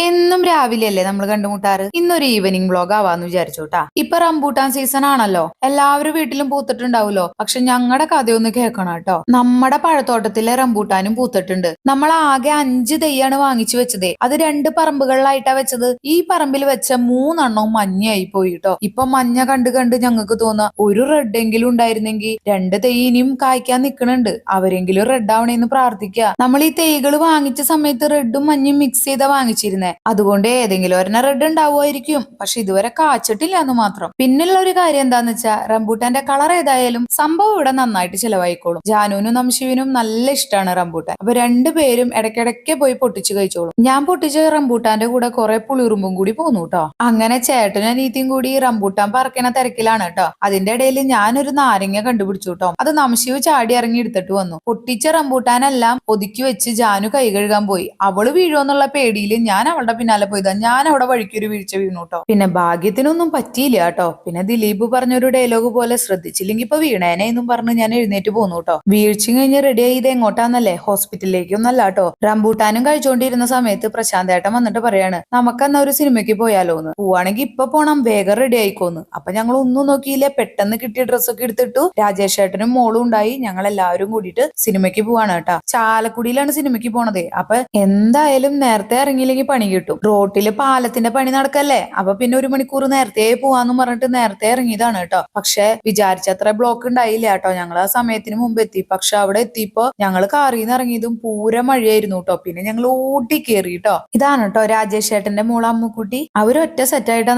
എന്നും രാവിലെയല്ലേ നമ്മൾ കണ്ടുമുട്ടാറ്? ഇന്നൊരു ഈവനിങ് വ്ലോഗ് ആവാന്ന് വിചാരിച്ചോട്ടാ. ഇപ്പൊ റംബൂട്ടാൻ സീസൺ ആണല്ലോ. എല്ലാവരും വീട്ടിലും പൂത്തിട്ടുണ്ടാവുമല്ലോ. പക്ഷെ ഞങ്ങളുടെ കഥയൊന്ന് കേൾക്കണം കേട്ടോ. നമ്മുടെ പഴത്തോട്ടത്തിലെ റംബൂട്ടാനും പൂത്തിട്ടുണ്ട്. നമ്മൾ ആകെ 5 തൈയാണ് വാങ്ങിച്ചു വെച്ചതേ. അത് 2 പറമ്പുകളിലായിട്ടാ വെച്ചത്. ഈ പറമ്പിൽ വെച്ച 3 മഞ്ഞയായി പോയി കേട്ടോ. ഇപ്പൊ മഞ്ഞ കണ്ട് കണ്ട് ഞങ്ങൾക്ക് തോന്നാ ഒരു റെഡ് എങ്കിലും ഉണ്ടായിരുന്നെങ്കിൽ 2 തൈ ഇനിയും കായ്ക്കാൻ നിൽക്കണുണ്ട്. അവരെങ്കിലും റെഡ് ആവണേന്ന് പ്രാർത്ഥിക്കുക. നമ്മൾ ഈ തൈകൾ വാങ്ങിച്ച സമയത്ത് റെഡും മഞ്ഞയും മിക്സ് ചെയ്താ വാങ്ങിച്ചിരുന്നേ. അതുകൊണ്ട് ഏതെങ്കിലും ഒരെണ്ണം റെഡ് ഉണ്ടാവുമായിരിക്കും. പക്ഷെ ഇതുവരെ കാച്ചിട്ടില്ല എന്ന് മാത്രം. പിന്നുള്ള ഒരു കാര്യം എന്താന്ന് വെച്ചാ റംബൂട്ടാന്റെ കളർ ഏതായാലും സംഭവം ഇവിടെ നന്നായിട്ട് ചിലവായിക്കോളും. ജാനുവിനും നംശുവിനും നല്ല ഇഷ്ടമാണ് റംബൂട്ടാൻ. അപ്പൊ രണ്ടുപേരും ഇടയ്ക്കിടയ്ക്ക് പോയി പൊട്ടിച്ച് കഴിച്ചോളും. ഞാൻ പൊട്ടിച്ച റംബൂട്ടാന്റെ കൂടെ കുറെ പുളിറുമ്പും കൂടി പോന്നു കേട്ടോ. അങ്ങനെ ചേട്ടനും അനീത്തിയും കൂടി റംബൂട്ടാൻ പറക്കണ തിരക്കിലാണ് കേട്ടോ. അതിന്റെ ഇടയിൽ ഞാനൊരു നാരങ്ങ കണ്ടുപിടിച്ചു കേട്ടോ. അത് നംശിവ് ചാടി ഇറങ്ങി എടുത്തിട്ട് വന്നു. പൊട്ടിച്ച റംബൂട്ടാനെല്ലാം ഒതുക്കി വെച്ച് ജാനു കൈ കഴുകാൻ പോയി. അവള് വീഴുമെന്നുള്ള പേടിയിൽ ഞാൻ അവളുടെ പിന്നാലെ പോയതാ. ഞാൻ അവിടെ വഴിക്കൊരു വീഴ്ച വീണു കേട്ടോ. പിന്നെ ഭാഗ്യത്തിനൊന്നും പറ്റിയില്ല കേട്ടോ. പിന്നെ ദിലീപ് പറഞ്ഞൊരു ഡയലോഗ് പോലെ ശ്രദ്ധിച്ചില്ലെങ്കിൽ ഇപ്പൊ വീണേനെ എന്നും പറഞ്ഞ് ഞാൻ എഴുന്നേറ്റ് പോന്നു കേട്ടോ. വീഴ്ച കഴിഞ്ഞ് റെഡിയായി ഇത് എങ്ങോട്ടാന്നല്ലേ? ഹോസ്പിറ്റലിലേക്കൊന്നല്ല കേട്ടോ. റംബൂട്ടാനും കഴിച്ചോണ്ടിരുന്ന സമയത്ത് പ്രശാന്ത് ഏട്ടൻ വന്നിട്ട് പറയാണ് നമുക്കെന്നാ ഒരു സിനിമയ്ക്ക് പോയാലോന്ന്. പോവാണെങ്കിൽ ഇപ്പൊ പോണം, വേഗം റെഡി ആയിക്കോന്ന്. അപ്പൊ ഞങ്ങൾ ഒന്നും നോക്കിയില്ല, പെട്ടെന്ന് കിട്ടിയ ഡ്രസ്സൊക്കെ എടുത്തിട്ടു. രാജേഷ് ഏട്ടനും മോളും ഉണ്ടായി. ഞങ്ങൾ എല്ലാവരും കൂടിയിട്ട് സിനിമയ്ക്ക് പോവാണ് കേട്ടാ. ചാലക്കുടിയിലാണ് സിനിമയ്ക്ക് പോണതേ. അപ്പൊ എന്തായാലും നേരത്തെ ഇറങ്ങിയില്ലെങ്കിൽ പണി കിട്ടും. റോട്ടില് പാലത്തിന്റെ പണി നടക്കല്ലേ. അപ്പൊ പിന്നെ 1 മണിക്കൂർ നേരത്തെ പോവാന്ന് പറഞ്ഞിട്ട് നേരത്തെ ഇറങ്ങിയതാണ് കേട്ടോ. പക്ഷെ വിചാരിച്ചത്ര ബ്ലോക്ക് ഉണ്ടായില്ല കേട്ടോ. ഞങ്ങൾ ആ സമയത്തിന് മുമ്പ് എത്തി. പക്ഷെ അവിടെ എത്തിയപ്പോ ഞങ്ങൾ കാറിൽ നിന്ന് ഇറങ്ങിയതും പൂര മഴയായിരുന്നു കേട്ടോ. പിന്നെ ഞങ്ങൾ ഓടി കയറി കേട്ടോ. ഇതാണ് കേട്ടോ രാജേഷ് ഏട്ടന്റെ മോള് അമ്മുക്കുട്ടി. അവരൊറ്റ സെറ്റായിട്ടാ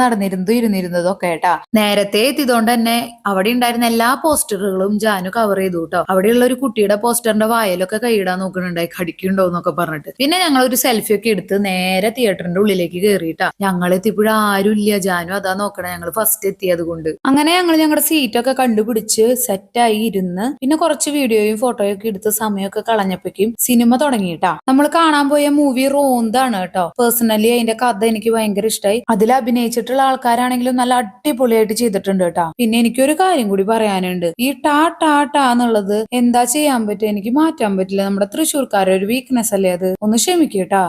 ഇരുന്നിരുന്നതും ഒക്കെ കേട്ടാ. നേരത്തെ എത്തിയതുകൊണ്ട് തന്നെ അവിടെ ഉണ്ടായിരുന്ന എല്ലാ പോസ്റ്ററുകളും ജാനു കവർ ചെയ്തു കേട്ടോ. അവിടെയുള്ള ഒരു കുട്ടിയുടെ പോസ്റ്ററിന്റെ വായലൊക്കെ കൈയിടാൻ നോക്കുന്നുണ്ടായി, കടിക്കുന്നുണ്ടോ എന്നൊക്കെ പറഞ്ഞിട്ട്. പിന്നെ ഞങ്ങൾ ഒരു സെൽഫി ഒക്കെ എടുത്ത് നേരെ തിയേറ്ററിന്റെ ഉള്ളിലേക്ക് കയറിയിട്ടാ. ഞങ്ങൾ എത്തിയപ്പോഴും ആരും ഇല്ല. ജാനു അതാ നോക്കണേ, ഞങ്ങൾ ഫസ്റ്റ് എത്തിയത് കൊണ്ട്. അങ്ങനെ ഞങ്ങൾ ഞങ്ങളുടെ സീറ്റൊക്കെ കണ്ടുപിടിച്ച് സെറ്റായി ഇരുന്ന് പിന്നെ കുറച്ച് വീഡിയോയും ഫോട്ടോയും ഒക്കെ എടുത്ത് സമയമൊക്കെ കളഞ്ഞപ്പോഴേക്കും സിനിമ തുടങ്ങിയിട്ടാ. നമ്മൾ കാണാൻ പോയ മൂവി റോന്താണ് കേട്ടോ. പേഴ്സണലി അതിന്റെ കഥ എനിക്ക് ഭയങ്കര ഇഷ്ടമായി. അതിൽ അഭിനയിച്ചിട്ടുള്ള ആൾക്കാരാണെങ്കിലും നല്ല അടിപൊളിയായിട്ട് ചെയ്തിട്ടുണ്ട് കേട്ടോ. പിന്നെ എനിക്കൊരു കാര്യം കൂടി പറയാനുണ്ട്. ഈ ടാ ടാ ടാ എന്നുള്ളത് എന്താ ചെയ്യാൻ പറ്റുക? എനിക്ക് മാറ്റാൻ പറ്റില്ല. നമ്മുടെ തൃശ്ശൂർക്കാരുടെ ഒരു വീക്ക്നെസ് അല്ലേ അത്. ഒന്ന് ക്ഷമിക്കേട്ടാ.